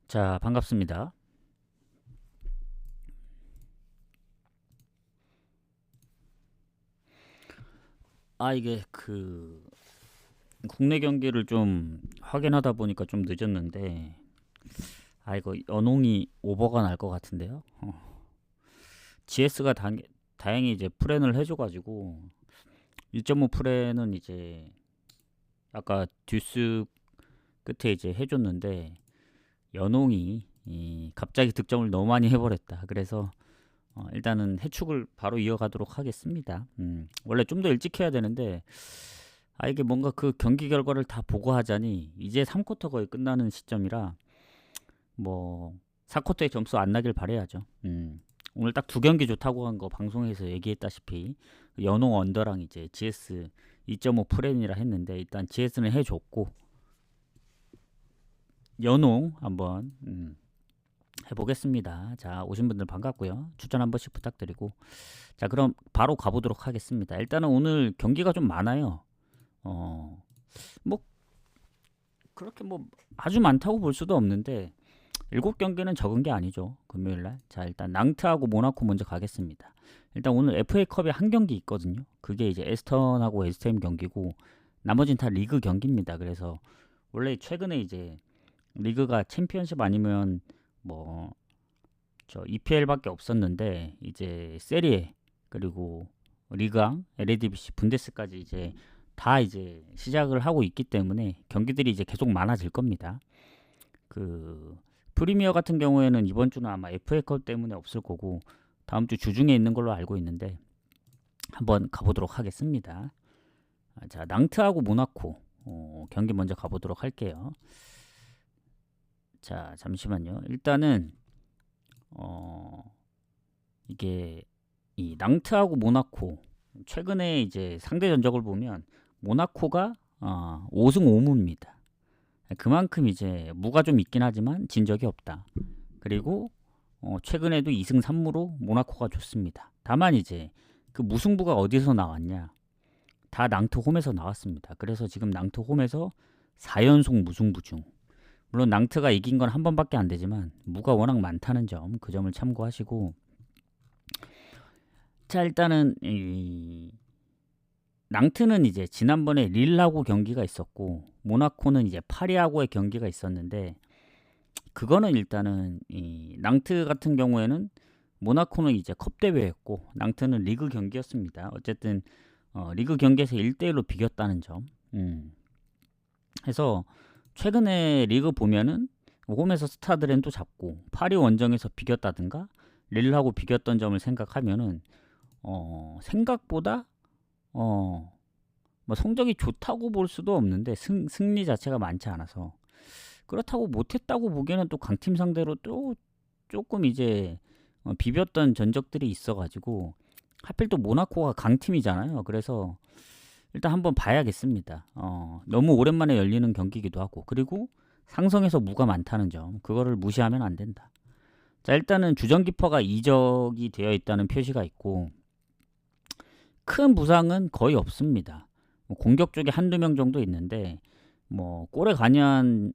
자, 반갑습니다. 이게 국내 경기를 좀 확인하다 보니까 좀 늦었는데, 이거 연홍이 오버가 날 것 같은데요. GS가 다행히 이제 프렌을 해줘가지고 1.5 프렌은 이제 아까 듀스 끝에 이제 해줬는데 연홍이 갑자기 득점을 너무 많이 해버렸다. 그래서 일단은 해축을 바로 이어가도록 하겠습니다. 원래 좀 더 일찍 해야 되는데 이게 뭔가 그 경기 결과를 다 보고 하자니 이제 3쿼터 거의 끝나는 시점이라 뭐 4쿼터에 점수 안 나길 바래야죠. 오늘 딱 두 경기 좋다고 한 거 방송에서 얘기했다시피 연홍 언더랑 이제 GS 2.5 프렌이라 했는데 일단 GS는 해줬고 연홍 한번 해보겠습니다. 자, 오신 분들 반갑고요. 추천 한 번씩 부탁드리고, 자, 그럼 바로 가보도록 하겠습니다. 일단은 오늘 경기가 좀 많아요. 어, 뭐 그렇게 뭐 아주 많다고 볼 수도 없는데 7경기는 적은 게 아니죠. 금요일 날. 자, 일단 낭트하고 모나코 먼저 가겠습니다. 일단 오늘 FA컵에 한 경기 있거든요. 그게 이제 에스턴하고 웨스트햄 경기고 나머지는 다 리그 경기입니다. 그래서 원래 최근에 이제 리그가 챔피언십 아니면 뭐 저 EPL밖에 없었는데 이제 세리에 그리고 리강, 에레디비시, 분데스까지 이제 다 이제 시작을 하고 있기 때문에 경기들이 이제 계속 많아질 겁니다. 그 프리미어 같은 경우에는 이번 주는 아마 FA컵 때문에 없을 거고 다음 주 주중에 있는 걸로 알고 있는데 한번 가보도록 하겠습니다. 자, 낭트하고 모나코 경기 먼저 가보도록 할게요. 자, 잠시만요. 일단은 이게 이 낭트하고 모나코 최근에 이제 상대 전적을 보면 모나코가 5승 5무입니다. 그만큼 이제 무가 좀 있긴 하지만 진 적이 없다. 그리고 최근에도 2승 3무로 모나코가 좋습니다. 다만 이제 그 무승부가 어디서 나왔냐? 다 낭트 홈에서 나왔습니다. 그래서 지금 낭트 홈에서 4연속 무승부 중. 물론 낭트가 이긴 건 한 번밖에 안 되지만 무가 워낙 많다는 점, 그 점을 참고하시고, 자, 일단은 이 낭트는 이제 지난번에 릴하고 경기가 있었고 모나코는 이제 파리하고의 경기가 있었는데 그거는 일단은 이 낭트 같은 경우에는 모나코는 이제 컵 대회였고 낭트는 리그 경기였습니다. 어쨌든 리그 경기에서 1대1로 비겼다는 점. 해서 최근에 리그 보면은 홈에서 스타드렌도 잡고 파리 원정에서 비겼다든가 릴하고 비겼던 점을 생각하면은 생각보다 뭐 성적이 좋다고 볼 수도 없는데 승리 자체가 많지 않아서 그렇다고 못했다고 보기에는 또 강팀 상대로 또 조금 이제 비볐던 전적들이 있어가지고 하필 또 모나코가 강팀이잖아요. 그래서 일단 한번 봐야겠습니다. 너무 오랜만에 열리는 경기이기도 하고 그리고 상성에서 무가 많다는 점 그거를 무시하면 안 된다. 자, 일단은 주전키퍼가 이적이 되어 있다는 표시가 있고 큰 부상은 거의 없습니다. 뭐 공격 쪽에 한두 명 정도 있는데 뭐 골에 관여한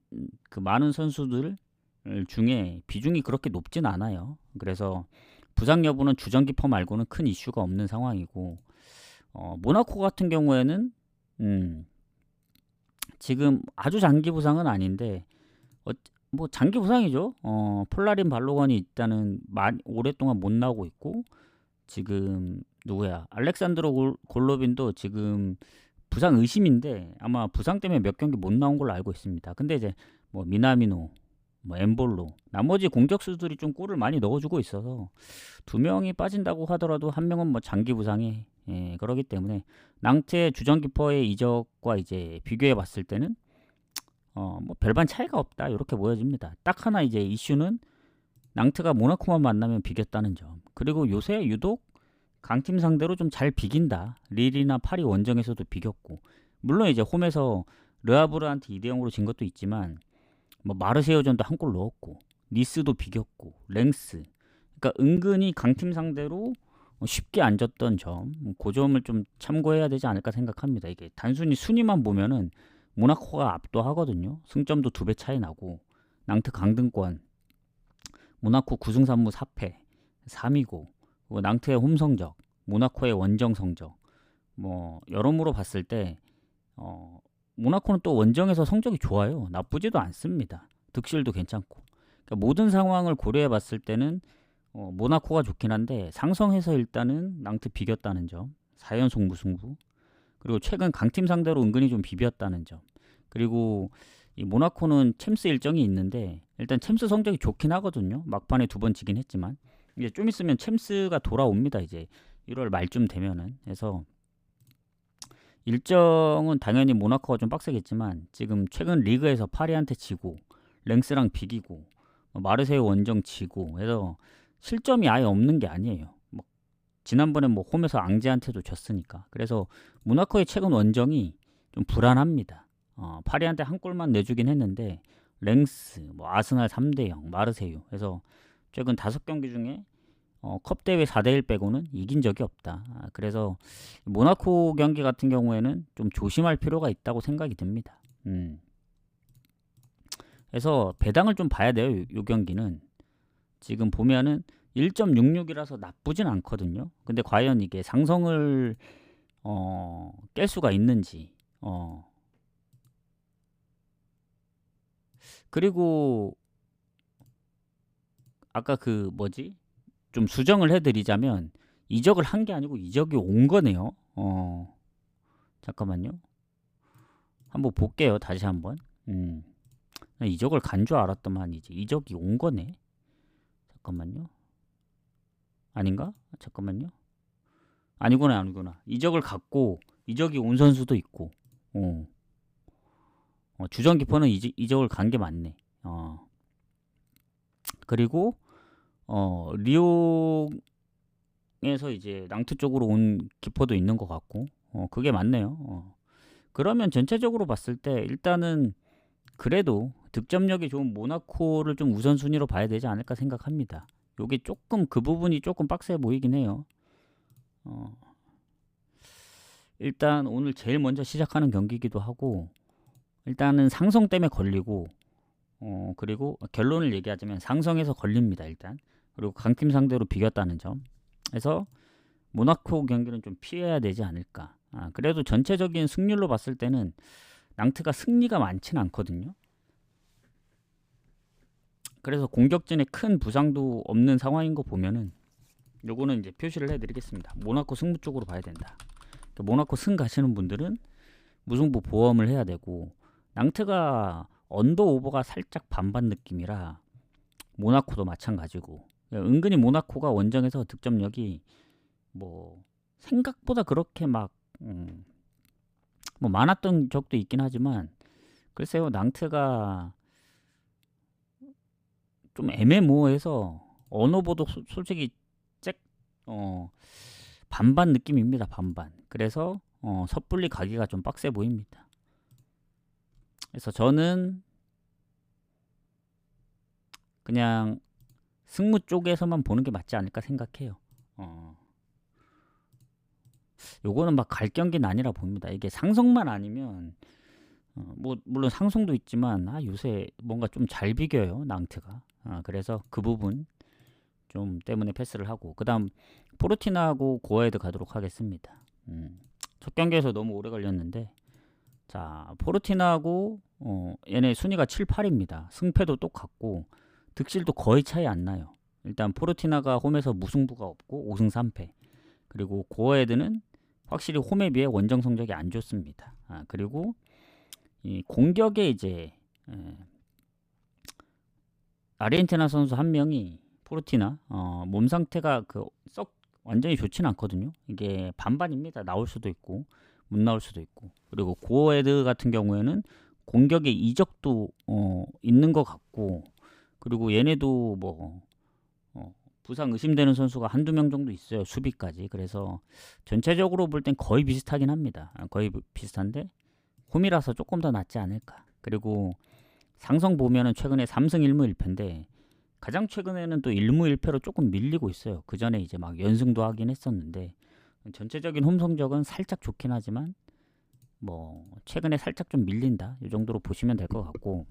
그 많은 선수들 중에 비중이 그렇게 높진 않아요. 그래서 부상 여부는 주전키퍼 말고는 큰 이슈가 없는 상황이고 모나코 같은 경우에는 지금 아주 장기 부상은 아닌데 뭐 장기 부상이죠. 폴라린 발로건이 일단은 오랫동안 못 나오고 있고 지금 누구야? 알렉산드로 골로빈도 지금 부상 의심인데 아마 부상 때문에 몇 경기 못 나온 걸로 알고 있습니다. 근데 이제 뭐 미나미노, 뭐 엠볼로 나머지 공격수들이 좀 골을 많이 넣어주고 있어서 두 명이 빠진다고 하더라도 한 명은 뭐 장기 부상에 그러기 때문에 낭트의 주전키퍼의 이적과 이제 비교해 봤을 때는 뭐 별반 차이가 없다 이렇게 보여집니다. 딱 하나 이제 이슈는 낭트가 모나코만 만나면 비겼다는 점. 그리고 요새 유독 강팀 상대로 좀 잘 비긴다. 릴이나 파리 원정에서도 비겼고 물론 이제 홈에서 르아브르한테 2대0으로 진 것도 있지만 뭐 마르세유전도 한 골 넣었고 니스도 비겼고 랭스 그러니까 은근히 강팀 상대로 쉽게 안 졌던 점, 그 점을 좀 참고해야 되지 않을까 생각합니다. 이게 단순히 순위만 보면은 모나코가 압도하거든요. 승점도 2배 차이 나고 낭트 강등권, 모나코 9승 3무 4패 3위고, 낭트의 홈 성적, 모나코의 원정 성적, 뭐 여러모로 봤을 때 모나코는 또 원정에서 성적이 좋아요. 나쁘지도 않습니다. 득실도 괜찮고. 그러니까 모든 상황을 고려해 봤을 때는 모나코가 좋긴 한데, 상성에서 일단은 낭트 비겼다는 점, 4연속 무승부. 그리고 최근 강팀 상대로 은근히 좀 비볐다는 점. 그리고 이 모나코는 챔스 일정이 있는데, 일단 챔스 성적이 좋긴 하거든요. 막판에 2번 지긴 했지만 이제 좀 있으면 챔스가 돌아옵니다. 이제 1월 말쯤 되면은. 그래서 일정은 당연히 모나코가 좀 빡세겠지만, 지금 최근 리그에서 파리한테 지고 랭스랑 비기고 마르세유 원정 지고 해서 실점이 아예 없는 게 아니에요. 뭐 지난번에 뭐 홈에서 앙제한테도 졌으니까. 그래서 모나코의 최근 원정이 좀 불안합니다. 파리한테 한 골만 내주긴 했는데, 랭스, 뭐 아스날 3대0, 마르세유 해서 최근 5경기 중에 컵 대회 4대1 빼고는 이긴 적이 없다. 그래서 모나코 경기 같은 경우에는 좀 조심할 필요가 있다고 생각이 듭니다. 그래서 배당을 좀 봐야 돼요. 요 경기는 지금 보면은 1.66이라서 나쁘진 않거든요. 근데 과연 이게 상성을 깰 수가 있는지. 그리고 아까 그 뭐지? 좀 수정을 해드리자면, 이적을 한 게 아니고 이적이 온 거네요. 잠깐만요. 한번 볼게요. 다시 한번. 이적을 간 줄 알았더만 이제 이적이 온 거네. 잠깐만요. 아닌가? 잠깐만요. 아니구나. 이적을 갖고 이적이 온 선수도 있고. 주전 키퍼는 이적을 간 게 맞네. 그리고 리옹에서 이제 낭트 쪽으로 온 키퍼도 있는 것 같고, 그게 맞네요. 그러면 전체적으로 봤을 때 일단은 그래도 득점력이 좋은 모나코를 좀 우선순위로 봐야 되지 않을까 생각합니다. 요게 조금 그 부분이 조금 빡세 보이긴 해요. 일단 오늘 제일 먼저 시작하는 경기이기도 하고, 일단은 상성 때문에 걸리고, 그리고 결론을 얘기하자면 상성에서 걸립니다. 일단. 그리고 강팀 상대로 비겼다는 점. 그래서 모나코 경기는 좀 피해야 되지 않을까. 그래도 전체적인 승률로 봤을 때는 낭트가 승리가 많지는 않거든요. 그래서 공격진에 큰 부상도 없는 상황인 거 보면은 요거는 이제 표시를 해드리겠습니다. 모나코 승부 쪽으로 봐야 된다. 그러니까 모나코 승 가시는 분들은 무승부 보험을 해야 되고, 낭트가 언더 오버가 살짝 반반 느낌이라 모나코도 마찬가지고, 은근히 모나코가 원정에서 득점력이 뭐 생각보다 그렇게 막 뭐 많았던 적도 있긴 하지만, 글쎄요, 낭트가 좀 애매모호해서 언어보도 솔직히 반반 느낌입니다. 반반. 그래서 섣불리 가기가 좀 빡세 보입니다. 그래서 저는 그냥 승무 쪽에서만 보는 게 맞지 않을까 생각해요. 요거는 막 갈 경기는 아니라 봅니다. 이게 상성만 아니면 뭐 물론 상성도 있지만 요새 뭔가 좀 잘 비겨요, 낭트가. 그래서 그 부분 좀 때문에 패스를 하고, 그 다음 포르티나하고 고아헤드 가도록 하겠습니다. 첫 경기에서 너무 오래 걸렸는데, 자, 포르티나하고 얘네 순위가 7, 8입니다. 승패도 똑같고 득실도 거의 차이 안 나요. 일단 포르티나가 홈에서 무승부가 없고 5승 3패. 그리고 고아헤드는 확실히 홈에 비해 원정 성적이 안 좋습니다. 그리고 이 공격에 이제 아르헨티나 선수 한 명이 포르티나 몸 상태가 썩 완전히 좋지는 않거든요. 이게 반반입니다. 나올 수도 있고 못 나올 수도 있고. 그리고 고헤드 같은 경우에는 공격에 이적도 있는 것 같고, 그리고 얘네도 뭐 부상 의심되는 선수가 한두 명 정도 있어요. 수비까지. 그래서 전체적으로 볼 땐 거의 비슷하긴 합니다. 거의 비슷한데 홈이라서 조금 더 낫지 않을까. 그리고 상성 보면은 최근에 3승 1무 1패인데, 가장 최근에는 또 1무 1패로 조금 밀리고 있어요. 그 전에 이제 막 연승도 하긴 했었는데, 전체적인 홈 성적은 살짝 좋긴 하지만 뭐 최근에 살짝 좀 밀린다, 이 정도로 보시면 될 것 같고,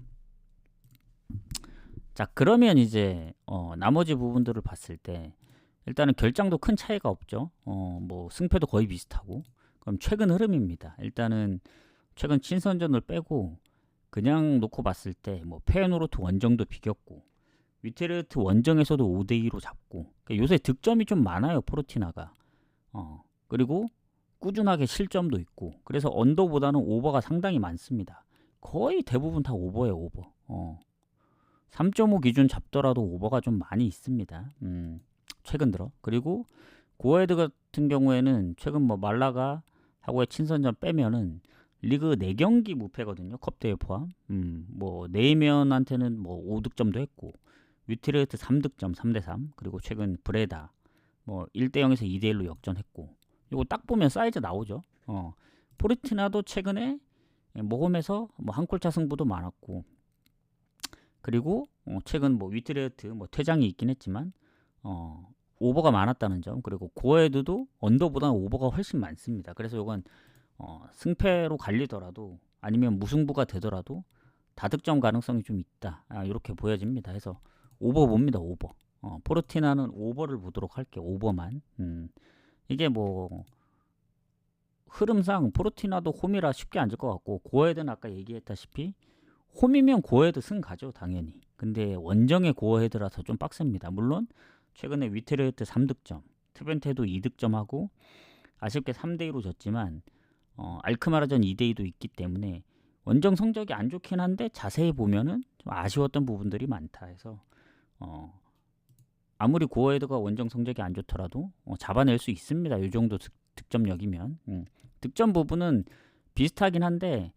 자, 그러면 이제 나머지 부분들을 봤을 때 일단은 결장도 큰 차이가 없죠. 뭐 승패도 거의 비슷하고. 그럼 최근 흐름입니다. 일단은 최근 친선전을 빼고 그냥 놓고 봤을 때 뭐 페어노르트 원정도 비겼고 위테르트 원정에서도 5대2로 잡고, 그러니까 요새 득점이 좀 많아요 포르티나가. 그리고 꾸준하게 실점도 있고, 그래서 언더보다는 오버가 상당히 많습니다. 거의 대부분 다 오버예요, 오버. 3.5 기준 잡더라도 오버가 좀 많이 있습니다. 최근 들어. 그리고 고헤드 같은 경우에는 최근 뭐 말라가 하고의 친선전 빼면은 리그 4경기 무패거든요. 컵대회 포함. 뭐 네이면한테는 뭐 5득점도 했고, 위트레트 3득점 3대3, 그리고 최근 브레다 뭐 1대0에서 2대1로 역전했고, 이거 딱 보면 사이즈 나오죠. 포르티나도 최근에 모험에서 뭐 한 골차 승부도 많았고, 그리고 최근 뭐 위트레트 뭐 퇴장이 있긴 했지만 오버가 많았다는 점, 그리고 고헤드도 언더보다 오버가 훨씬 많습니다. 그래서 이건 승패로 갈리더라도 아니면 무승부가 되더라도 다득점 가능성이 좀 있다, 이렇게 보여집니다. 해서 오버 봅니다. 오버. 포르티나는 오버를 보도록 할게요. 오버만. 이게 뭐 흐름상 포르티나도 홈이라 쉽게 앉을 것 같고, 고헤드는 아까 얘기했다시피 홈이면 고헤드 승 가죠 당연히. 근데 원정의 고헤드라서 좀 빡셉니다. 물론 최근에 위테르트 3득점, 트벤테도 2득점하고 아쉽게 3대2로 졌지만 알크마라전 2대2도 있기 때문에 원정 성적이 안 좋긴 한데 자세히 보면은 좀 아쉬웠던 부분들이 많다 해서 아무리 고헤드가 원정 성적이 안 좋더라도 잡아낼 수 있습니다. 이 정도 득점력이면. 득점 부분은 비슷하긴 한데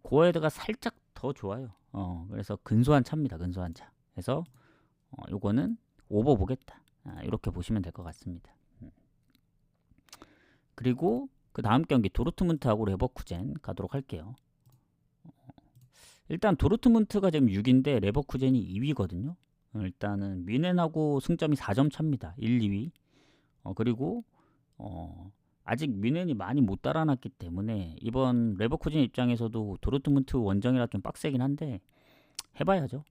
고헤드가 살짝 더 좋아요. 그래서 근소한 차입니다. 근소한 차. 그래서 요거는 오버 보겠다, 이렇게 보시면 될 것 같습니다. 그리고 그 다음 경기 도르트문트하고 레버쿠젠 가도록 할게요. 일단 도르트문트가 지금 6인데 레버쿠젠이 2위거든요. 일단은 뮌헨하고 승점이 4점 차입니다. 1, 2위. 그리고 아직 뮌헨이 많이 못 달아났기 때문에 이번 레버쿠젠 입장에서도 도르트문트 원정이라 좀 빡세긴 한데 해봐야죠.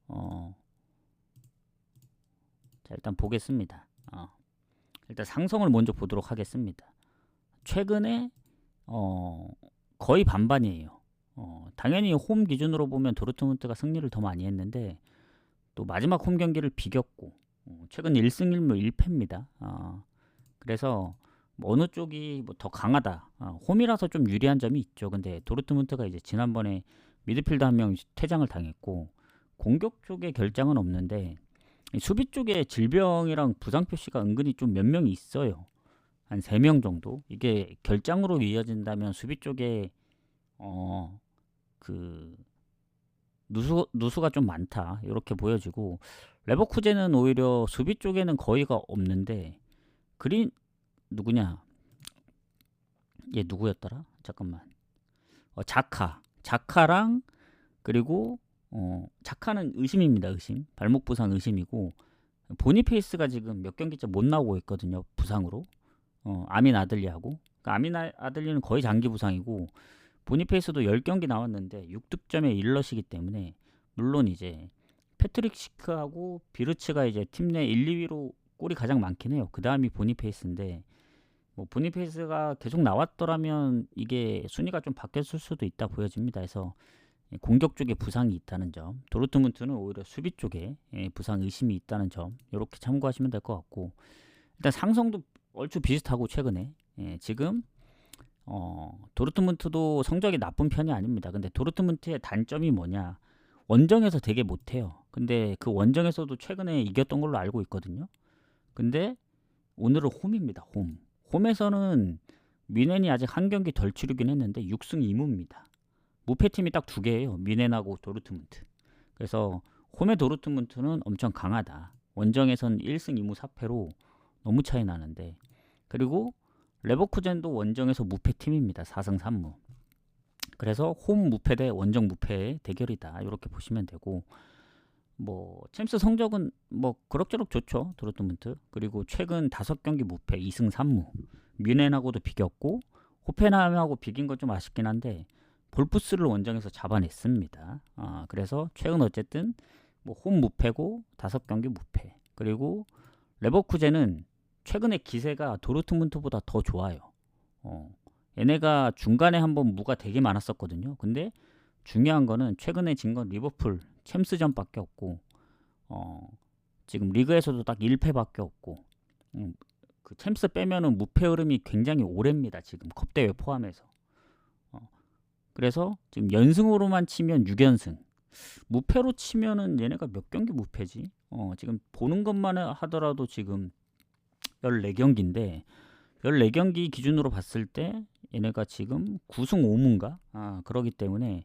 자, 일단 보겠습니다. 일단 상성을 먼저 보도록 하겠습니다. 최근에 거의 반반이에요. 당연히 홈 기준으로 보면 도르트문트가 승리를 더 많이 했는데 또 마지막 홈 경기를 비겼고, 최근 1승 1무 1패입니다. 그래서 뭐 어느 쪽이 뭐 더 강하다, 홈이라서 좀 유리한 점이 있죠. 근데 도르트문트가 이제 지난번에 미드필더 한 명 퇴장을 당했고 공격 쪽에 결장은 없는데 수비 쪽에 질병이랑 부상 표시가 은근히 좀 몇 명이 있어요. 한 3명 정도. 이게 결장으로 이어진다면 수비 쪽에 그 누수가 좀 많다, 이렇게 보여지고, 레버쿠젠은 오히려 수비 쪽에는 거의가 없는데 그린 누구냐, 얘 누구였더라, 잠깐만. 자카랑, 그리고 자카는 의심입니다. 의심, 발목 부상 의심이고, 보니페이스가 지금 몇 경기째 못 나오고 있거든요, 부상으로. 아민 아들리하고, 그러니까 아민 아들리는 거의 장기 부상이고, 보니페이스도 10경기 나왔는데 6득점에 1러시기 때문에, 물론 이제 패트릭 시크하고 비르츠가 이제 팀 내 1, 2위로 골이 가장 많긴 해요. 그 다음이 보니페이스인데, 뭐 보니페이스가 계속 나왔더라면 이게 순위가 좀 바뀌었을 수도 있다 보여집니다. 그래서 공격 쪽에 부상이 있다는 점, 도르트문트는 오히려 수비 쪽에 부상 의심이 있다는 점, 이렇게 참고하시면 될 것 같고, 일단 상성도 얼추 비슷하고 최근에 지금 도르트문트도 성적이 나쁜 편이 아닙니다. 근데 도르트문트의 단점이 뭐냐, 원정에서 되게 못해요. 근데 그 원정에서도 최근에 이겼던 걸로 알고 있거든요. 근데 오늘은 홈입니다. 홈에서는 뮌헨이 아직 한 경기 덜 치르긴 했는데 6승 2무입니다. 무패팀이 딱 2개예요. 뮌헨하고 도르트문트. 그래서 홈의 도르트문트는 엄청 강하다. 원정에선 1승 2무 4패로 너무 차이 나는데, 그리고 레버쿠젠도 원정에서 무패팀입니다. 4승 3무. 그래서 홈 무패 대 원정 무패의 대결이다, 이렇게 보시면 되고, 뭐 챔스 성적은 뭐 그럭저럭 좋죠, 도르트문트. 그리고 최근 5경기 무패 2승 3무. 뮌헨하고도 비겼고 호펜하임하고 비긴 건 좀 아쉽긴 한데 볼프스를 원정에서 잡아냈습니다. 그래서 최근 어쨌든 뭐 홈 무패고 5경기 무패. 그리고 레버쿠젠은 최근에 기세가 도르트문트보다 더 좋아요. 어, 얘네가 중간에 한번 무가 되게 많았었거든요. 근데 중요한 거는 최근에 진 건 리버풀 챔스전밖에 없고 지금 리그에서도 딱 1패밖에 없고 그 챔스 빼면은 무패 흐름이 굉장히 오래입니다. 지금 컵대회 포함해서. 그래서 지금 연승으로만 치면 6연승. 무패로 치면은 얘네가 몇 경기 무패지? 지금 보는 것만 하더라도 지금 14경기인데 14경기 기준으로 봤을 때 얘네가 지금 9승 5무인가? 그러기 때문에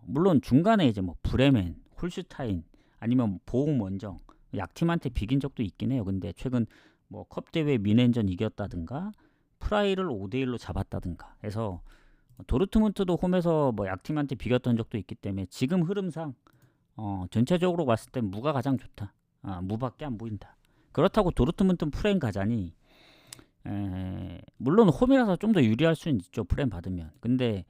물론 중간에 이제 뭐 브레멘, 홀슈타인 아니면 보홈 원정 약팀한테 비긴 적도 있긴 해요. 근데 최근 뭐 컵대회 미넨전 이겼다든가 프라이를 5대1로 잡았다든가 해서 도르트문트도 홈에서 뭐 약팀한테 비겼던 적도 있기 때문에 지금 흐름상 전체적으로 봤을 땐 무가 가장 좋다. 무밖에 안 보인다. 그렇다고 도르트문트는 프레임 가자니 물론 홈이라서 좀 더 유리할 수는 있죠. 프레임 받으면. 근데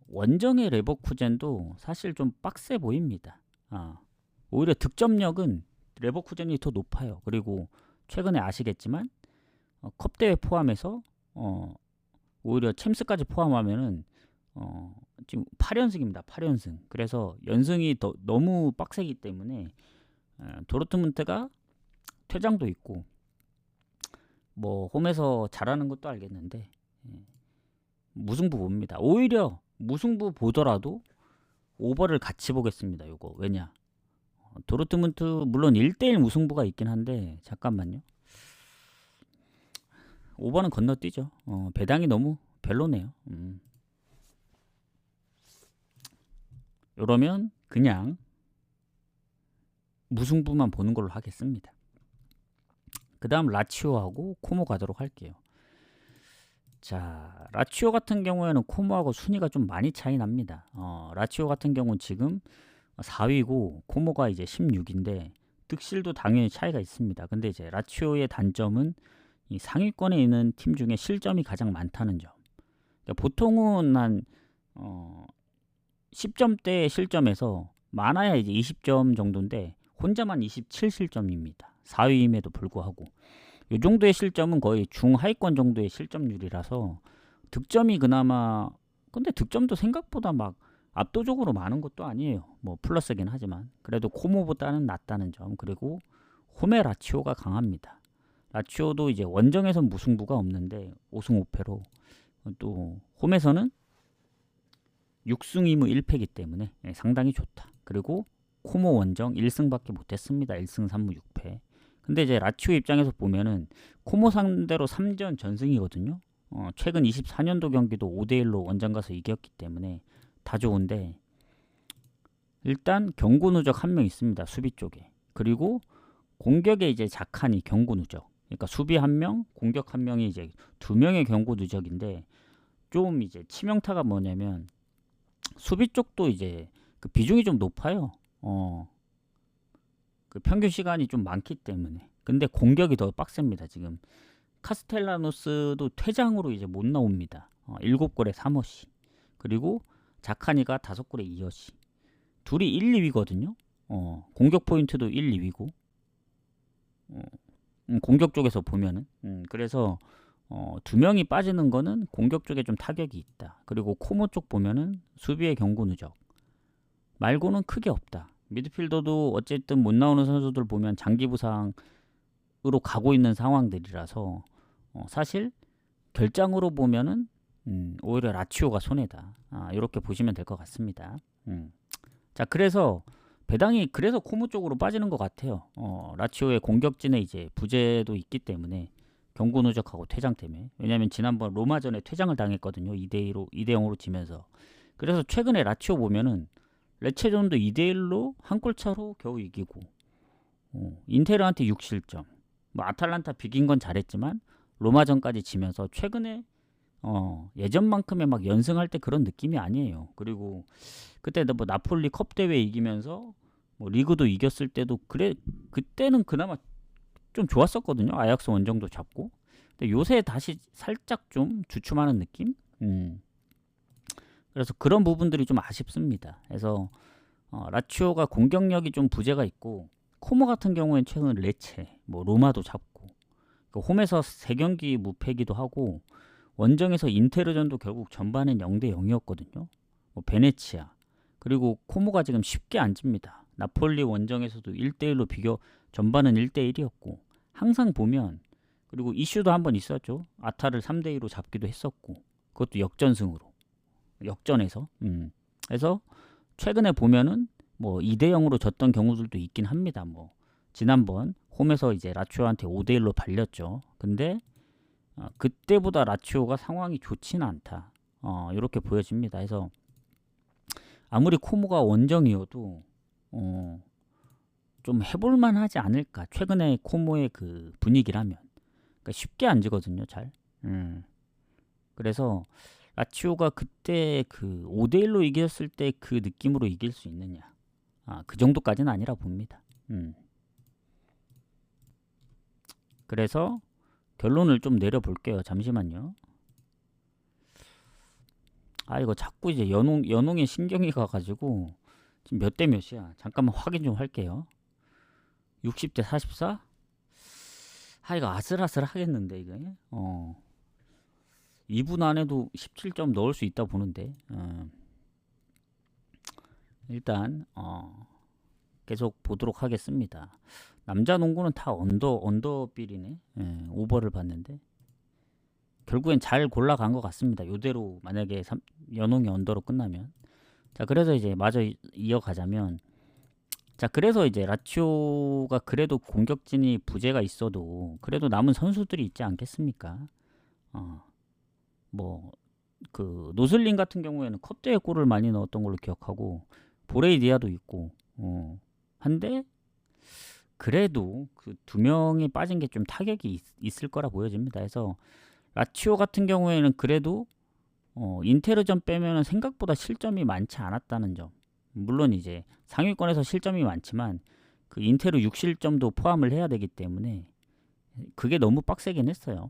원정의 레버쿠젠도 사실 좀 빡세 보입니다. 오히려 득점력은 레버쿠젠이 더 높아요. 그리고 최근에 아시겠지만 컵대회 포함해서 오히려 챔스까지 포함하면은 지금 8연승입니다. 8연승. 그래서 연승이 너무 빡세기 때문에 도르트문트가 퇴장도 있고 뭐 홈에서 잘하는 것도 알겠는데 무승부 봅니다. 오히려 무승부 보더라도 오버를 같이 보겠습니다. 요거 왜냐? 도르트문트 물론 1대1 무승부가 있긴 한데 잠깐만요. 오버는 건너뛰죠. 배당이 너무 별로네요. 이러면 그냥 무승부만 보는 걸로 하겠습니다. 그 다음 라치오하고 코모 가도록 할게요. 자, 라치오 같은 경우에는 코모하고 순위가 좀 많이 차이 납니다. 라치오 같은 경우는 지금 4위고 코모가 이제 16인데 득실도 당연히 차이가 있습니다. 근데 이제 라치오의 단점은 이 상위권에 있는 팀 중에 실점이 가장 많다는 점. 그러니까 보통은 한 10점대 실점에서 많아야 이제 20점 정도인데 혼자만 27실점입니다. 4위임에도 불구하고 이 정도의 실점은 거의 중하위권 정도의 실점률이라서 득점이 그나마 근데 득점도 생각보다 막 압도적으로 많은 것도 아니에요. 뭐 플러스긴 하지만 그래도 코모보다는 낫다는 점. 그리고 홈의 라치오가 강합니다. 라치오도 이제 원정에선 무승부가 없는데 5승 5패로 또 홈에서는 6승 2무 1패이기 때문에 상당히 좋다. 그리고 코모 원정 1승밖에 못했습니다. 1승 3무 6패. 근데 이제 라치오 입장에서 보면은 코모 상대로 3전 전승이거든요. 최근 24년도 경기도 5대1로 원정 가서 이겼기 때문에 다 좋은데 일단 경고 누적 한 명 있습니다. 수비 쪽에. 그리고 공격에 이제 작한이 경고 누적. 그러니까 수비 한 명, 공격 한 명이 이제 2명의 경고 누적인데 좀 이제 치명타가 뭐냐면 수비 쪽도 이제 그 비중이 좀 높아요. 그 평균 시간이 좀 많기 때문에. 근데 공격이 더 빡셉니다. 지금 카스텔라노스도 퇴장으로 이제 못 나옵니다. 7골에 3어시. 그리고 자카니가 5골에 2어시. 둘이 1, 2위거든요. 공격 포인트도 1, 2위고. 공격 쪽에서 보면은 그래서 2명이 빠지는 거는 공격 쪽에 좀 타격이 있다. 그리고 코모 쪽 보면은 수비의 경고 누적 말고는 크게 없다. 미드필더도 어쨌든 못 나오는 선수들 보면 장기 부상으로 가고 있는 상황들이라서 사실 결장으로 보면은 오히려 라치오가 손해다. 이렇게 보시면 될 것 같습니다. 자, 그래서 배당이 그래서 코모 쪽으로 빠지는 것 같아요. 라치오의 공격진에 이제 부재도 있기 때문에 경고 누적하고 퇴장 때문에. 왜냐하면 지난번 로마전에 퇴장을 당했거든요. 2대2로 2대0으로 지면서. 그래서 최근에 라치오 보면은 레체전도 2대1로 한 골 차로 겨우 이기고 인테르한테 6실점. 뭐 아탈란타 비긴 건 잘했지만 로마전까지 지면서 최근에 예전만큼의 막 연승할 때 그런 느낌이 아니에요. 그리고 그때 뭐 나폴리 컵 대회 이기면서 뭐 리그도 이겼을 때도 그때는 그나마 좀 좋았었거든요. 아약스 원정도 잡고. 근데 요새 다시 살짝 좀 주춤하는 느낌? 그래서 그런 부분들이 좀 아쉽습니다. 그래서 라치오가 공격력이 좀 부재가 있고 코모 같은 경우에는 최근 레체, 뭐 로마도 잡고 홈에서 3경기 무패기도 하고 원정에서 인테르전도 결국 전반엔 0대 0이었거든요. 뭐 베네치아 그리고 코모가 지금 쉽게 안 집니다. 나폴리 원정에서도 1대 1로 비교 전반은 1대 1이었고 항상 보면 그리고 이슈도 한번 있었죠. 아타를 3대 2로 잡기도 했었고 그것도 역전승으로 역전에서 그래서 최근에 보면은 뭐 2대 0으로 졌던 경우들도 있긴 합니다. 뭐 지난번 홈에서 이제 라치오한테 5대 1로 발렸죠. 근데 그때보다 라치오가 상황이 좋지는 않다. 이렇게 보여집니다. 그래서 아무리 코모가 원정이어도 좀 해볼만 하지 않을까. 최근에 코모의 그 분위기라면 그러니까 쉽게 안 지거든요. 잘. 그래서 라치오가 그때 그 5대 1로 이겼을 때 그 느낌으로 이길 수 있느냐. 그 정도까지는 아니라 봅니다. 그래서 결론을 좀 내려볼게요. 잠시만요. 이거 자꾸 이제 연홍에 신경이 가가지고 지금 몇 대 몇이야? 잠깐만 확인 좀 할게요. 60대 44? 이거 아슬아슬 하겠는데 이거. 2분 안에도 17점 넣을 수 있다 보는데 일단 계속 보도록 하겠습니다. 남자 농구는 다 언더빌이네. 오버를 봤는데 결국엔 잘 골라간 것 같습니다. 요대로 만약에 연홍이 언더로 끝나면 자 그래서 이제 마저 이어가자면 자 그래서 이제 라치오가 그래도 공격진이 부재가 있어도 그래도 남은 선수들이 있지 않겠습니까? 뭐 그 노슬링 같은 경우에는 컵대에 골을 많이 넣었던 걸로 기억하고 보레이디아도 있고 한데 그래도 그 2명이 빠진 게 좀 타격이 있을 거라 보여집니다. 그래서 라치오 같은 경우에는 그래도 인테르전 빼면은 생각보다 실점이 많지 않았다는 점. 물론 이제 상위권에서 실점이 많지만 그 인테르 6실점도 포함을 해야 되기 때문에 그게 너무 빡세긴 했어요.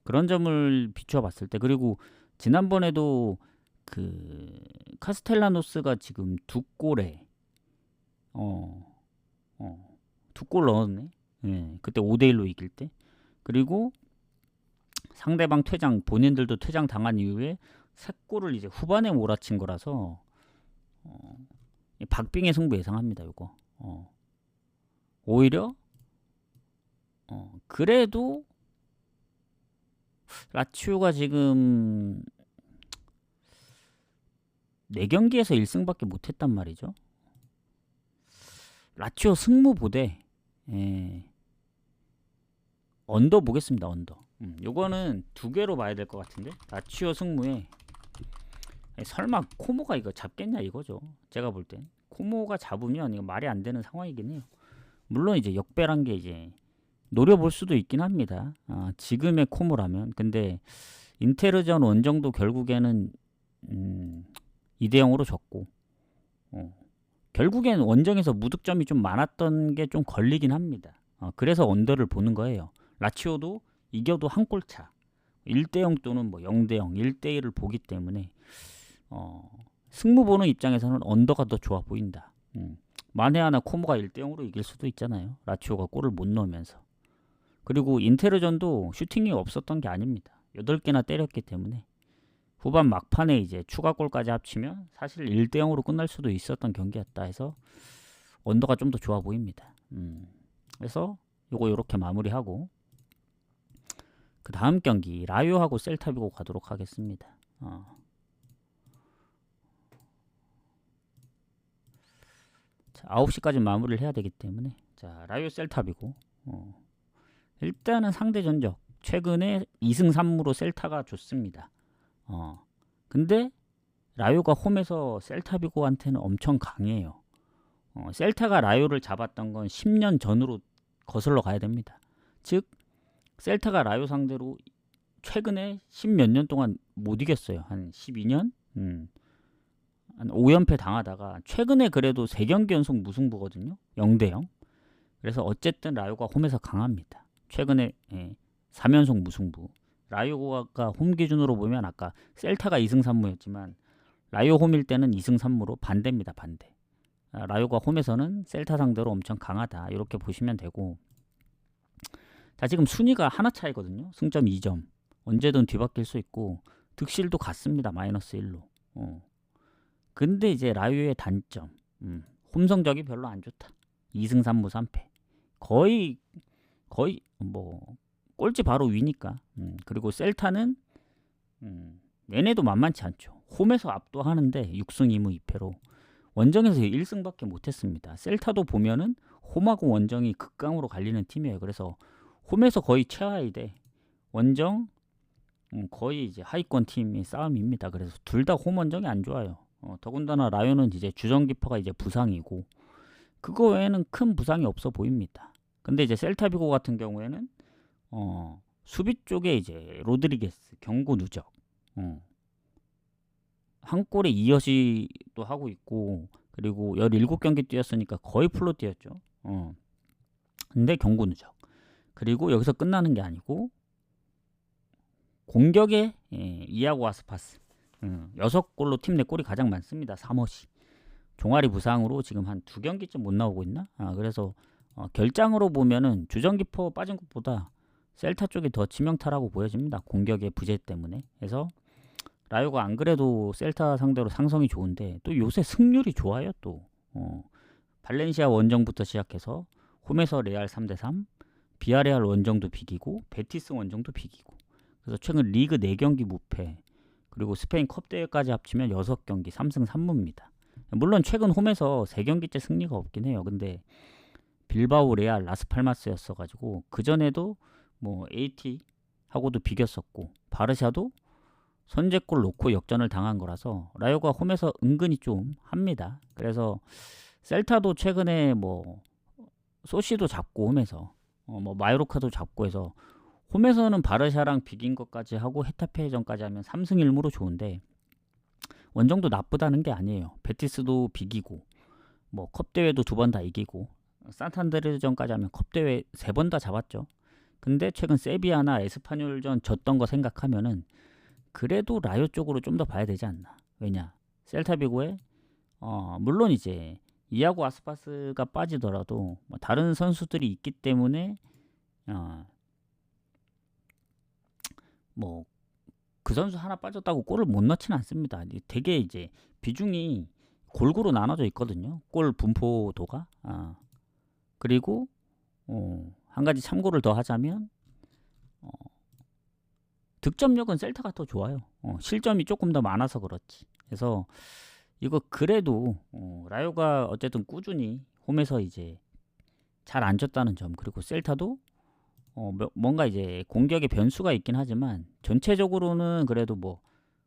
그런 점을 비추어 봤을 때 그리고 지난번에도 그 카스텔라노스가 지금 2골에 2골 넣었네. 그때 5대 1로 이길 때. 그리고 상대방 퇴장 본인들도 퇴장 당한 이후에 3골을 이제 후반에 몰아친 거라서 박빙의 승부 예상합니다. 요거. 오히려 그래도 라치오가 지금 4경기에서 1승밖에 못했단 말이죠. 라치오 승무 보대 언더 보겠습니다. 언더. 요거는 2개로 봐야 될 것 같은데 라치오 승무에 설마 코모가 이거 잡겠냐 이거죠. 제가 볼 땐 코모가 잡으면 이거 말이 안 되는 상황이긴 해요. 물론 이제 역배란 게 이제 노려볼 수도 있긴 합니다. 지금의 코모라면. 근데 인테르전 원정도 결국에는 2대 0으로 졌고 결국엔 원정에서 무득점이 좀 많았던 게 좀 걸리긴 합니다. 그래서 언더를 보는 거예요. 라치오도 이겨도 한 골 차 1대 0 또는 뭐 0대 0, 1대 1을 보기 때문에 승무 보는 입장에서는 언더가 더 좋아 보인다. 만에 하나 코모가 1대 0으로 이길 수도 있잖아요. 라치오가 골을 못 넣으면서. 그리고 인테르전도 슈팅이 없었던 게 아닙니다. 8개나 때렸기 때문에 후반 막판에 이제 추가골까지 합치면 사실 1대 0으로 끝날 수도 있었던 경기였다 해서 언더가 좀 더 좋아 보입니다. 그래서 요거 요렇게 마무리하고 그 다음 경기 라요하고 셀타비고 가도록 하겠습니다. 자, 9시까지 마무리를 해야 되기 때문에 자 라요 셀타비고 일단은 상대 전적 최근에 2승 3무로 셀타가 좋습니다. 근데 라요가 홈에서 셀타비고한테는 엄청 강해요. 셀타가 라요를 잡았던 건 10년 전으로 거슬러 가야 됩니다. 즉 셀타가 라요 상대로 최근에 10몇 년 동안 못 이겼어요. 한 12년? 한 5연패 당하다가 최근에 그래도 3경기 연속 무승부거든요. 0대 0. 그래서 어쨌든 라요가 홈에서 강합니다. 최근에 3연속 무승부. 라요가 홈 기준으로 보면 아까 셀타가 2승 3무였지만 라요 홈일 때는 2승 3무로 반대입니다. 반대. 라요가 홈에서는 셀타 상대로 엄청 강하다. 이렇게 보시면 되고. 자, 지금 순위가 하나 차이거든요. 승점 2점. 언제든 뒤바뀔 수 있고 득실도 같습니다. 마이너스 1로. 근데 이제 라요의 단점. 홈 성적이 별로 안 좋다. 2승 3무 3패. 거의 뭐 꼴찌 바로 위니까. 그리고 셀타는 얘네도 만만치 않죠. 홈에서 압도하는데 6승 2무 2패로 원정에서 1승밖에 못했습니다. 셀타도 보면은 홈하고 원정이 극강으로 갈리는 팀이에요. 그래서 홈에서 거의 최하위 대 원정 거의 이제 하위권 팀의 싸움입니다. 그래서 둘 다 홈 원정이 안 좋아요. 더군다나 라요는 이제 주전기퍼가 이제 부상이고 그거 외에는 큰 부상이 없어 보입니다. 근데 이제 셀타비고 같은 경우에는 수비 쪽에 이제 로드리게스, 경고 누적 한 골에 2어시도 하고 있고 그리고 17경기 뛰었으니까 거의 풀로 뛰었죠. 근데 경고 누적. 그리고 여기서 끝나는 게 아니고 공격에 이아고 아스파스 6골로 팀 내 골이 가장 많습니다. 3어시. 종아리 부상으로 지금 한 2경기쯤 못 나오고 있나? 그래서 결장으로 보면은 주전기퍼 빠진 것보다 셀타 쪽이 더 치명타라고 보여집니다. 공격의 부재 때문에. 그래서 라요가 안 그래도 셀타 상대로 상성이 좋은데 또 요새 승률이 좋아요. 또 발렌시아 원정부터 시작해서 홈에서 레알 3대3, 비아레알 원정도 비기고 베티스 원정도 비기고 그래서 최근 리그 4경기 무패 그리고 스페인 컵 대회까지 합치면 6경기 3승 3무입니다. 물론 최근 홈에서 3경기째 승리가 없긴 해요. 근데 빌바오, 레알, 라스팔마스였어가지고 그전에도 뭐 AT 하고도 비겼었고 바르샤도 선제골 놓고 역전을 당한 거라서 라요가 홈에서 은근히 좀 합니다. 그래서 셀타도 최근에 뭐 소시도 잡고 홈에서 뭐 마요르카도 잡고 해서 홈에서는 바르샤랑 비긴 것까지 하고 헤타페전까지 하면 3승 1무로 좋은데 원정도 나쁘다는 게 아니에요. 베티스도 비기고 뭐 컵대회도 2번 다 이기고 산탄데르전까지 하면 컵대회 3번 다 잡았죠. 근데 최근 세비야나 에스파뇰전 졌던 거 생각하면은 그래도 라요 쪽으로 좀 더 봐야 되지 않나. 왜냐 셀타비고에 물론 이제 이아고 아스파스가 빠지더라도 뭐 다른 선수들이 있기 때문에 뭐 그 선수 하나 빠졌다고 골을 못 넣지는 않습니다. 되게 이제 비중이 골고루 나눠져 있거든요. 골 분포도가. 그리고 한 가지 참고를 더 하자면 득점력은 셀타가 더 좋아요. 실점이 조금 더 많아서 그렇지. 그래서 이거 그래도 라요가 어쨌든 꾸준히 홈에서 이제 잘 안 졌다는 점 그리고 셀타도 뭔가 이제 공격의 변수가 있긴 하지만 전체적으로는 그래도 뭐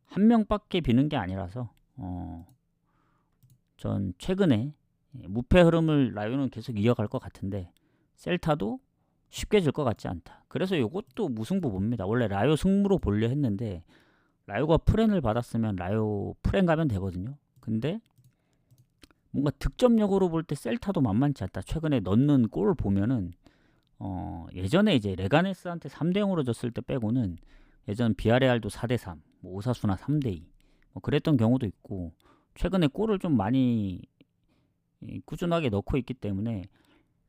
한 명밖에 비는 게 아니라서 전 최근에 무패 흐름을 라요는 계속 이어갈 것 같은데 셀타도 쉽게 질 것 같지 않다. 그래서 이것도 무승부 봅니다. 원래 라요 승무로 보려 했는데 라요가 프렌을 받았으면 라요 프렌 가면 되거든요. 근데 뭔가 득점력으로 볼 때 셀타도 만만치 않다. 최근에 넣는 골 보면은 예전에 이제 레가네스한테 3대0으로 졌을 때 빼고는 예전 비아레알도 4대3, 뭐 오사수나 3대2 뭐 그랬던 경우도 있고 최근에 골을 좀 많이 꾸준하게 넣고 있기 때문에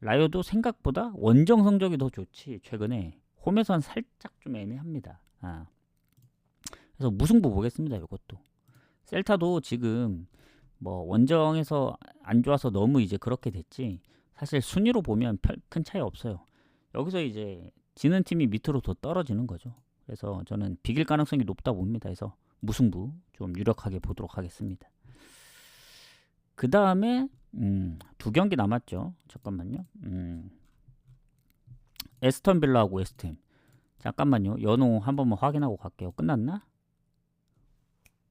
라요도 생각보다 원정 성적이 더 좋지 최근에 홈에선 살짝 좀 애매합니다. 그래서 무승부 보겠습니다. 이것도 셀타도 지금 뭐 원정에서 안 좋아서 너무 이제 그렇게 됐지 사실 순위로 보면 큰 차이 없어요. 여기서 이제 지는 팀이 밑으로 더 떨어지는 거죠. 그래서 저는 비길 가능성이 높다 봅니다. 그래서 무승부 좀 유력하게 보도록 하겠습니다. 그 다음에 2경기 남았죠. 잠깐만요. 에스턴 빌라하고 웨스트햄. 잠깐만요. 연호 한 번만 확인하고 갈게요. 끝났나?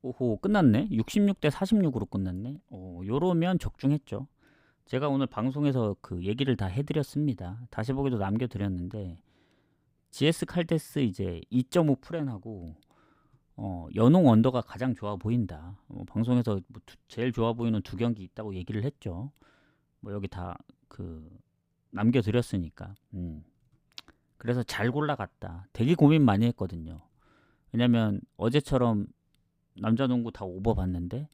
오호 끝났네. 66대 46으로 끝났네. 요러면 적중했죠. 제가 오늘 방송에서 그 얘기를 다 해드렸습니다. 다시 보기도 남겨드렸는데 GS 칼데스 이제 2.5 프렌하고 연홍 언더가 가장 좋아 보인다. 방송에서 뭐 제일 좋아 보이는 2경기 있다고 얘기를 했죠. 뭐 여기 다 그 남겨드렸으니까. 그래서 잘 골라갔다. 되게 고민 많이 했거든요. 왜냐면 어제처럼 남자 농구 다 오버 봤는데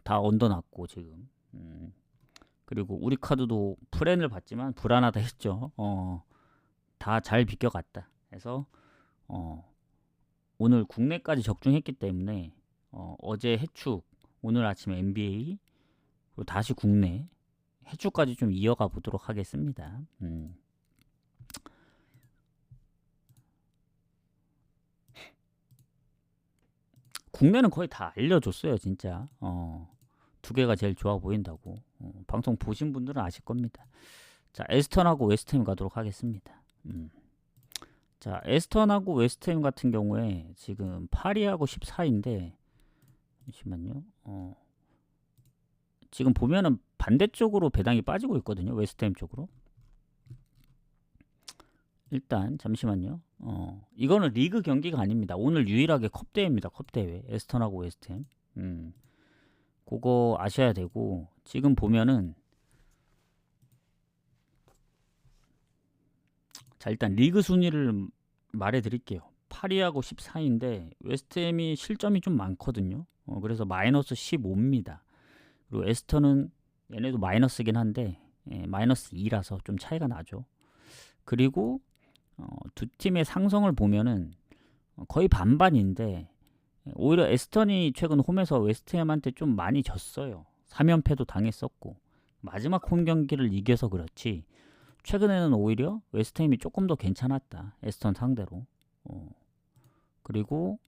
다 언더 났고 지금 그리고 우리 카드도 프렌을 봤지만 불안하다 했죠. 다 잘 비껴갔다. 그래서 오늘 국내까지 적중했기 때문에 어제 해축, 오늘 아침 NBA, 그리고 다시 국내 해축까지 좀 이어가 보도록 하겠습니다. 국내는 거의 다 알려줬어요, 진짜. 두 개가 제일 좋아 보인다고. 방송 보신 분들은 아실 겁니다. 자, 에스턴하고 웨스트햄 가도록 하겠습니다. 자, 에스턴하고 웨스트햄 같은 경우에 지금 8위하고 14위인데 잠시만요. 지금 보면은 반대쪽으로 배당이 빠지고 있거든요. 웨스트햄 쪽으로. 일단 잠시만요. 이거는 리그 경기가 아닙니다. 오늘 유일하게 컵 대회입니다. 컵 대회. 에스턴하고 웨스트햄. 그거 아셔야 되고, 지금 보면은 자, 일단 리그 순위를 말해 드릴게요. 8위하고 14위인데 웨스트햄이 실점이 좀 많거든요. 그래서 마이너스 15입니다. 그리고 에스턴은 얘네도 마이너스긴 한데 마이너스 2라서 좀 차이가 나죠. 그리고 두 팀의 상성을 보면은 거의 반반인데 오히려 에스턴이 최근 홈에서 웨스트햄한테 좀 많이 졌어요. 3연패도 당했었고 마지막 홈 경기를 이겨서 그렇지 최근에는 오히려 웨스트햄이 조금 더 괜찮았다. 에스턴 상대로. 그리고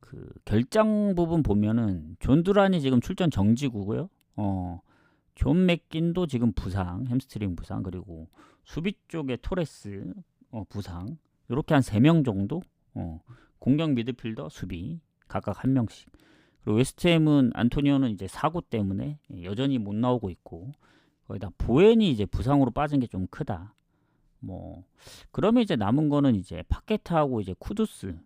그 결장 부분 보면은 존 두란이 지금 출전 정지고요. 존 맥긴도 지금 부상, 햄스트링 부상, 그리고 수비 쪽에 토레스 부상. 이렇게 한 3명 정도. 공격 미드필더, 수비 각각 한 명씩. 그리고 웨스트햄은 안토니오는 이제 사고 때문에 여전히 못 나오고 있고 거기다 보엔이 이제 부상으로 빠진 게 좀 크다. 뭐 그러면 이제 남은 거는 이제 파케타하고 이제 쿠두스.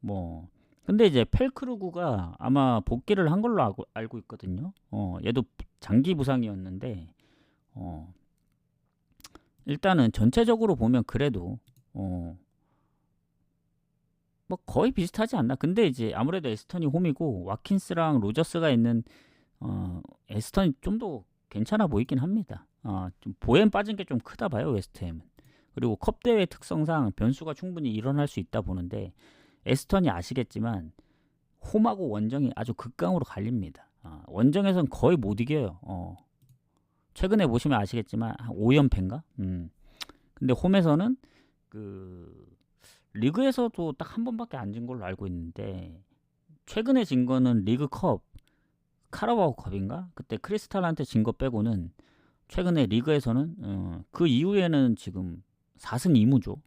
뭐 근데 이제 펠크루그가 아마 복귀를 한 걸로 알고 있거든요. 얘도 장기 부상이었는데 일단은 전체적으로 보면 그래도 뭐 거의 비슷하지 않나? 근데 이제 아무래도 에스턴이 홈이고 와킨스랑 로저스가 있는 에스턴이 좀 더 괜찮아 보이긴 합니다. 좀 보엔 빠진 게 좀 크다 봐요, 웨스트햄은. 그리고 컵 대회 특성상 변수가 충분히 일어날 수 있다 보는데 에스턴이 아시겠지만 홈하고 원정이 아주 극강으로 갈립니다. 원정에선 거의 못 이겨요. 최근에 보시면 아시겠지만 한 5연패인가? 근데 홈에서는 그 리그에서도 딱 한 번밖에 안 진 걸로 알고 있는데 최근에 진 거는 리그컵 카라바오컵인가? 그때 크리스탈한테 진 거 빼고는 최근에 리그에서는 그 이후에는 지금 4승 2무죠.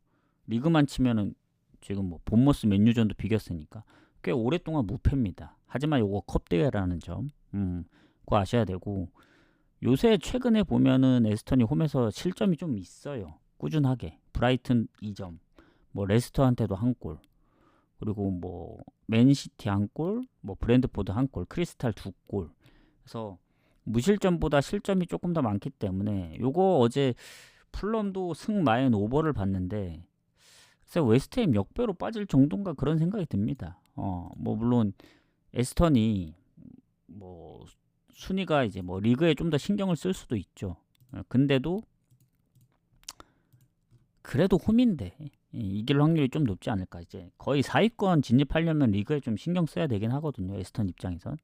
리그만 치면은 지금 뭐 본머스 맨유전도 비겼으니까 꽤 오랫동안 무패입니다. 하지만 요거 컵 대회라는 점 그거 아셔야 되고 요새 최근에 보면은 에스턴이 홈에서 실점이 좀 있어요. 꾸준하게. 브라이튼 2점, 뭐 레스터한테도 한 골, 그리고 뭐 맨시티 한 골, 뭐 브랜드포드 한 골, 크리스탈 2골. 그래서 무실점보다 실점이 조금 더 많기 때문에 요거 어제 풀럼도 승 마인 오버를 봤는데 그래서 웨스트햄 역배로 빠질 정도인가 그런 생각이 듭니다. 뭐 물론 에스턴이 뭐 순위가 이제 뭐 리그에 좀 더 신경을 쓸 수도 있죠. 근데도 그래도 홈인데 이길 확률이 좀 높지 않을까. 이제 거의 4위권 진입하려면 리그에 좀 신경 써야 되긴 하거든요. 에스턴 입장에선.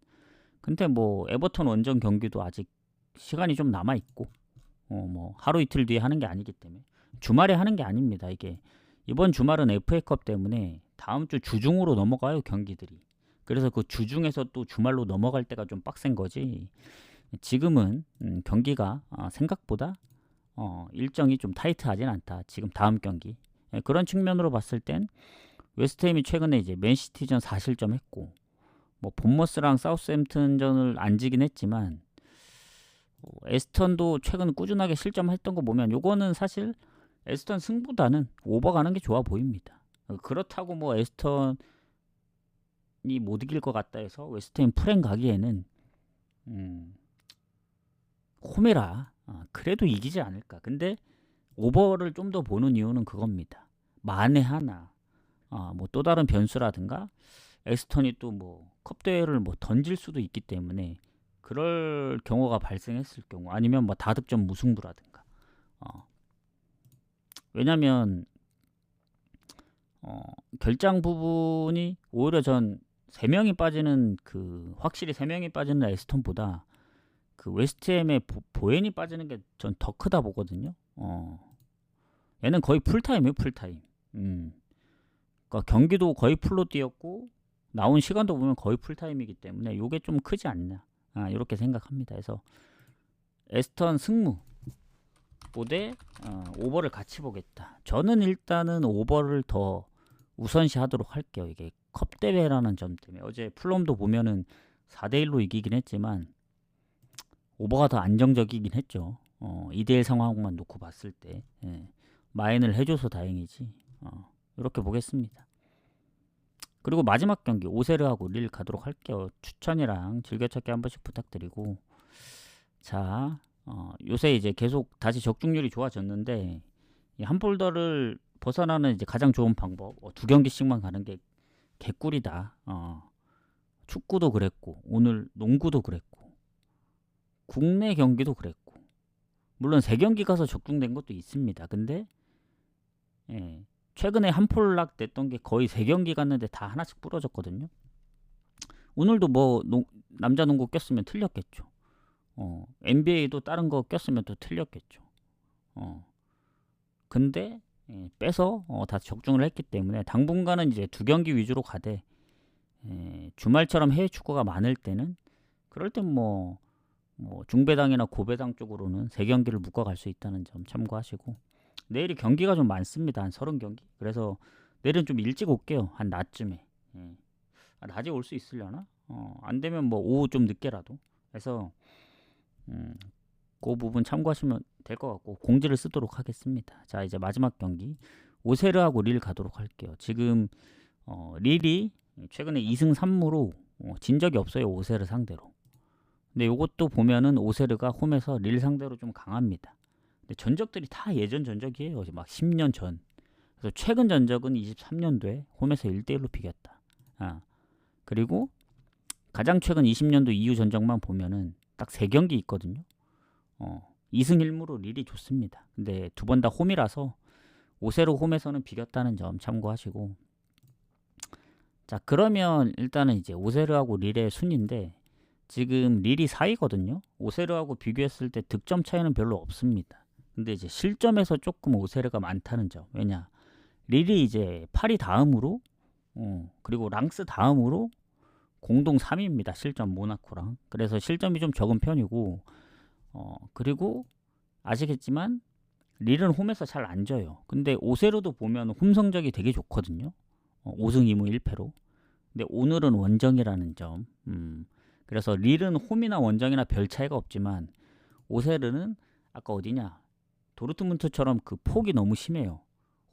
근데 뭐 에버턴 원정 경기도 아직 시간이 좀 남아 있고 뭐 하루 이틀 뒤에 하는 게 아니기 때문에 주말에 하는 게 아닙니다. 이게 이번 주말은 FA컵 때문에 다음 주 주중으로 넘어가요, 경기들이. 그래서 그 주중에서 또 주말로 넘어갈 때가 좀 빡센 거지. 지금은 경기가 생각보다 일정이 좀 타이트하진 않다. 지금 다음 경기. 그런 측면으로 봤을 땐 웨스트햄이 최근에 이제 맨시티전 4실점 했고 뭐 본머스랑 사우스햄튼전을 안 지긴 했지만 에스턴도 최근 꾸준하게 실점했던 거 보면 요거는 사실 에스턴 승보다는 오버 가는 게 좋아 보입니다. 그렇다고 뭐 에스턴이 못 이길 것 같다 해서 웨스트햄 프랭 가기에는 홈이라 그래도 이기지 않을까. 근데 오버를 좀 더 보는 이유는 그겁니다. 만에 하나 뭐 또 다른 변수라든가 에스턴이 또 뭐 컵 대회를 뭐 던질 수도 있기 때문에 그럴 경우가 발생했을 경우 아니면 뭐 다득점 무승부라든가. 어, 왜냐면 결장 부분이 오히려 전 3명이 빠지는 확실히 3명이 빠지는 에스턴보다 그 웨스트햄의 보엔이 빠지는 게 전 더 크다 보거든요. 얘는 거의 풀타임이에요, 풀타임. 그러니까 경기도 거의 풀로 뛰었고 나온 시간도 보면 거의 풀타임이기 때문에 이게 좀 크지 않냐. 이렇게 생각합니다. 그래서 에스턴 승무 5대 오버를 같이 보겠다. 저는 일단은 오버를 더 우선시 하도록 할게요. 이게 컵 대회라는 점 때문에 어제 풀럼도 보면은 4대1로 이기긴 했지만 오버가 더 안정적이긴 했죠. 2대1 상황만 놓고 봤을 때 마인을 해줘서 다행이지. 이렇게 보겠습니다. 그리고 마지막 경기 오세르하고 릴 가도록 할게요. 추천이랑 즐겨찾기 한 번씩 부탁드리고, 자 요새 이제 계속 다시 적중률이 좋아졌는데 이 한 폴더를 벗어나는 이제 가장 좋은 방법, 2경기씩만 가는 게 개꿀이다. 축구도 그랬고 오늘 농구도 그랬고 국내 경기도 그랬고 물론 3경기 가서 적중된 것도 있습니다. 근데 최근에 한 폴락 됐던 게 거의 3경기 갔는데 다 하나씩 부러졌거든요. 오늘도 뭐 남자 농구 꼈으면 틀렸겠죠. NBA도 다른 거 꼈으면 또 틀렸겠죠. 근데 빼서 다 적중을 했기 때문에 당분간은 이제 2경기 위주로 가되 주말처럼 해외 축구가 많을 때는 그럴 땐 뭐 중배당이나 고배당 쪽으로는 3경기를 묶어갈 수 있다는 점 참고하시고, 내일이 경기가 좀 많습니다. 한 30경기. 그래서 내일은 좀 일찍 올게요. 한 낮쯤에. 낮에 올 수 있으려나? 안 되면 뭐 오후 좀 늦게라도. 그래서 그 부분 참고하시면 될 것 같고 공지를 쓰도록 하겠습니다. 자, 이제 마지막 경기 오세르하고 릴 가도록 할게요. 지금 릴이 최근에 2승 3무로 진 적이 없어요. 오세르 상대로. 근데 이것도 보면은 오세르가 홈에서 릴 상대로 좀 강합니다. 근데 전적들이 다 예전 전적이에요. 막 10년 전. 그래서 최근 전적은 23년도에 홈에서 1대1로 비겼다. 그리고 가장 최근 20년도 이후 전적만 보면은 딱 3경기 있거든요. 2승 1무로 릴이 좋습니다. 근데 2번 다 홈이라서 오세르 홈에서는 비겼다는 점 참고하시고, 자, 그러면 일단은 이제 오세르하고 릴의 순인데 지금 릴이 4위거든요. 오세르하고 비교했을 때 득점 차이는 별로 없습니다. 근데 이제 실점에서 조금 오세르가 많다는 점. 왜냐? 릴이 이제 8위 다음으로 그리고 랑스 다음으로 공동 3위입니다. 실점 모나코랑. 그래서 실점이 좀 적은 편이고, 그리고 아시겠지만 릴은 홈에서 잘 안 져요. 근데 오세르도 보면 홈 성적이 되게 좋거든요. 5승 2무 1패로. 근데 오늘은 원정이라는 점. 그래서 릴은 홈이나 원정이나 별 차이가 없지만 오세르는 아까 어디냐? 도르트문트처럼 그 폭이 너무 심해요.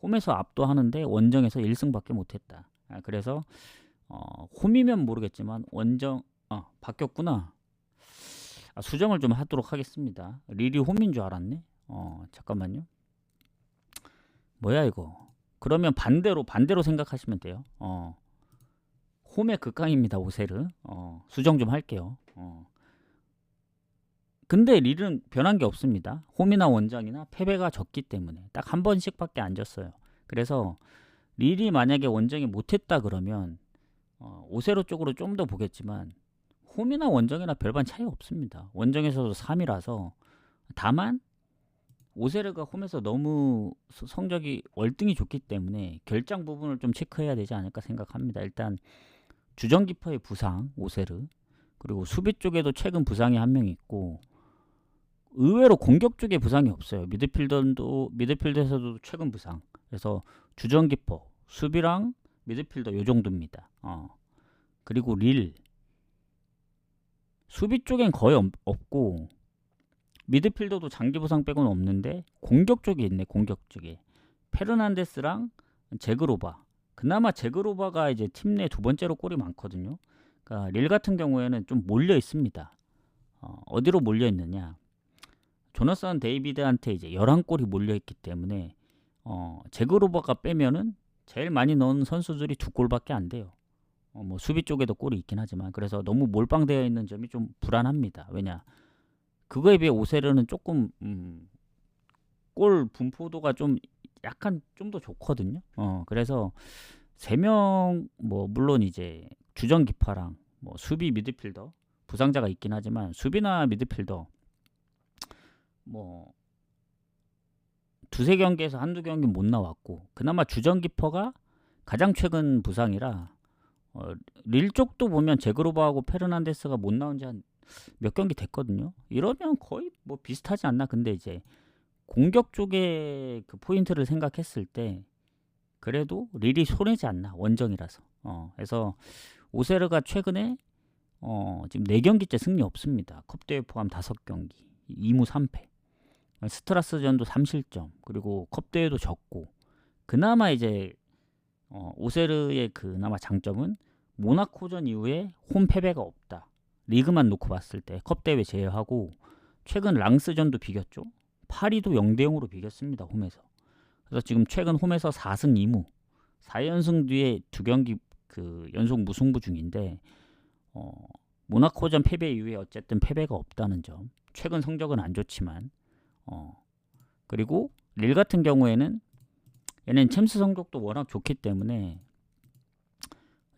홈에서 압도하는데 원정에서 1승밖에 못했다. 그래서 홈이면 모르겠지만 원정 바뀌었구나. 수정을 좀 하도록 하겠습니다. 릴이 홈인 줄 알았네. 잠깐만요. 뭐야 이거? 그러면 반대로 생각하시면 돼요. 홈의 극강입니다. 오세르. 수정 좀 할게요. 근데 릴은 변한 게 없습니다. 홈이나 원정이나 패배가 적기 때문에 딱 한 번씩밖에 안 졌어요. 그래서 릴이 만약에 원정이 못했다 그러면 오세로 쪽으로 좀 더 보겠지만 홈이나 원정이나 별반 차이 없습니다. 원정에서도 3위라서. 다만 오세르가 홈에서 너무 성적이 월등히 좋기 때문에 결장 부분을 좀 체크해야 되지 않을까 생각합니다. 일단 주전키퍼의 부상 오세르, 그리고 수비 쪽에도 최근 부상이 한 명 있고 의외로 공격 쪽에 부상이 없어요. 미드필더에서도 최근 부상. 그래서 주전키퍼, 수비랑 미드필더 요 정도입니다. 그리고 릴 수비 쪽엔 거의 없고 미드필더도 장기 부상 빼고는 없는데 공격 쪽에 있네. 공격 쪽에 페르난데스랑 제그로바. 그나마 제그로바가 이제 팀 내 2번째로 골이 많거든요. 그러니까 릴 같은 경우에는 좀 몰려 있습니다. 어디로 몰려 있느냐? 조나산 데이비드한테 이제 11골이 몰려 있기 때문에 제그로바가 빼면은 제일 많이 넣은 선수들이 2골밖에 안 돼요. 뭐 수비 쪽에도 골이 있긴 하지만 그래서 너무 몰빵되어 있는 점이 좀 불안합니다. 왜냐 그거에 비해 오세르는 조금 골 분포도가 좀 약간 좀 더 좋거든요. 그래서 세 명 뭐 물론 이제 주전 기파랑 뭐 수비 미드필더 부상자가 있긴 하지만 수비나 미드필더 뭐 두세 경기에서 한두 경기 못 나왔고 그나마 주전 기퍼가 가장 최근 부상이라 릴 쪽도 보면 제그로바하고 페르난데스가 못 나온 지 한 몇 경기 됐거든요. 이러면 거의 뭐 비슷하지 않나. 근데 이제 공격 쪽에 그 포인트를 생각했을 때 그래도 릴이 손해지 않나 원정이라서. 그래서 오세르가 최근에 지금 4경기째 승리 없습니다. 컵대회 포함 5경기 2무 3패 스트라스전도 3실점 그리고 컵대회도 졌고 그나마 이제 오세르의 그나마 장점은 모나코전 이후에 홈 패배가 없다. 리그만 놓고 봤을 때 컵대회 제외하고 최근 랑스전도 비겼죠. 파리도 0대0으로 비겼습니다. 홈에서. 그래서 지금 최근 홈에서 4승 2무 4연승 뒤에 2경기 그 연속 무승부 중인데 모나코전 패배 이후에 어쨌든 패배가 없다는 점. 최근 성적은 안 좋지만 그리고 릴 같은 경우에는 얘는 챔스 성적도 워낙 좋기 때문에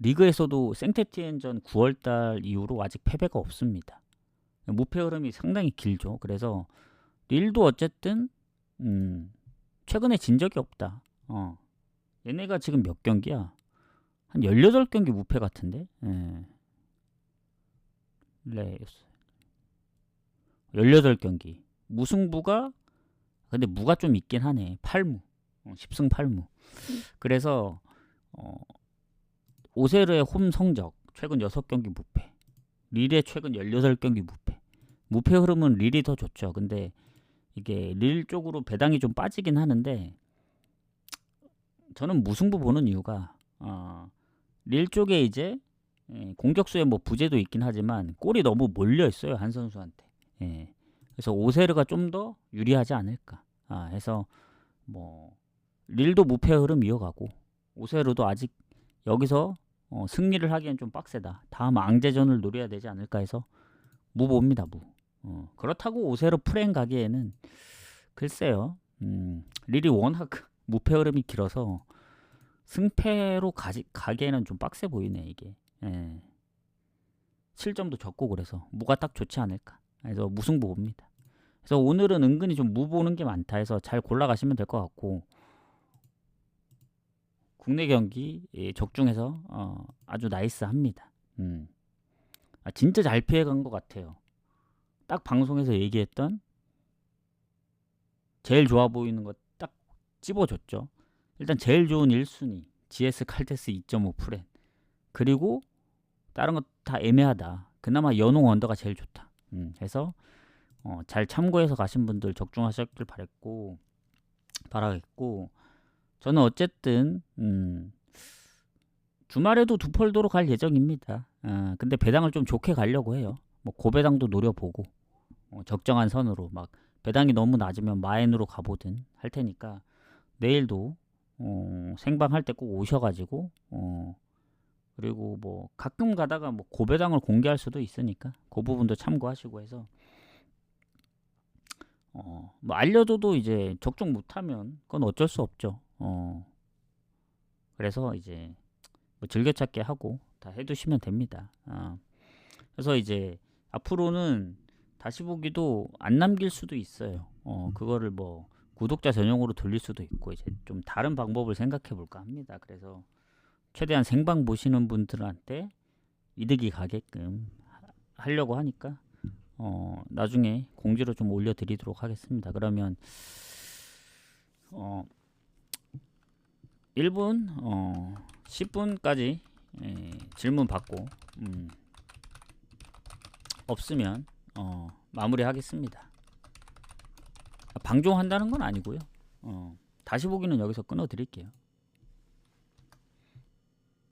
리그에서도 생테티엔전 9월달 이후로 아직 패배가 없습니다. 무패 흐름이 상당히 길죠. 그래서 릴도 어쨌든 최근에 진 적이 없다. 얘네가 지금 몇 경기야? 한 18경기 무패 같은데? 네. 18경기. 무승부가 근데 무가 좀 있긴 하네. 8무. 10승 8무. 그래서 오세르의 홈 성적 최근 6경기 무패. 릴의 최근 18경기 무패. 무패 흐름은 릴이 더 좋죠. 근데 이게 릴 쪽으로 배당이 좀 빠지긴 하는데 저는 무승부 보는 이유가 릴 쪽에 이제 공격수에 뭐 부재도 있긴 하지만 골이 너무 몰려 있어요. 한 선수한테. 그래서 오세르가 좀 더 유리하지 않을까. 해서 뭐 릴도 무패 흐름 이어가고 오세르도 아직 여기서 승리를 하기엔 좀 빡세다. 다음 앙제전을 노려야 되지 않을까 해서 무 봅니다. 무. 그렇다고 오세르 프랭 가기에는 글쎄요. 릴이 워낙 무패 흐름이 길어서 승패로 가기에는 좀 빡세 보이네 이게. 7점도 적고 그래서 무가 딱 좋지 않을까. 그래서 무승부 봅니다. 그래서 오늘은 은근히 좀 무 보는 게 많다 해서 잘 골라가시면 될 것 같고 국내 경기 적중해서 아주 나이스합니다. 진짜 잘 피해간 것 같아요. 딱 방송에서 얘기했던 제일 좋아 보이는 거 딱 찝어줬죠. 일단 제일 좋은 1순위 GS 칼테스 2.5 프렌 그리고 다른 거 다 애매하다. 그나마 연홍 언더가 제일 좋다. 해서 잘 참고해서 가신 분들 적중하셨길 바라겠고 저는 어쨌든 주말에도 두펄도로 갈 예정입니다. 근데 배당을 좀 좋게 가려고 해요. 뭐 고배당도 노려보고 적정한 선으로 막 배당이 너무 낮으면 마엔으로 가보든 할 테니까 내일도 생방할 때 꼭 오셔가지고 그리고 뭐 가끔 가다가 뭐 고배당을 공개할 수도 있으니까 그 부분도 참고하시고 해서 뭐 알려줘도 이제 적중 못하면 그건 어쩔 수 없죠. 그래서 이제 뭐 즐겨찾기 하고 다 해두시면 됩니다. 그래서 이제 앞으로는 다시 보기도 안 남길 수도 있어요. 그거를 뭐 구독자 전용으로 돌릴 수도 있고 이제 좀 다른 방법을 생각해 볼까 합니다. 그래서 최대한 생방 보시는 분들한테 이득이 가게끔 하려고 하니까 나중에 공지로 좀 올려드리도록 하겠습니다. 그러면 1분 10분까지 질문 받고 없으면 마무리하겠습니다. 방종한다는 건 아니고요. 다시 보기는 여기서 끊어 드릴게요.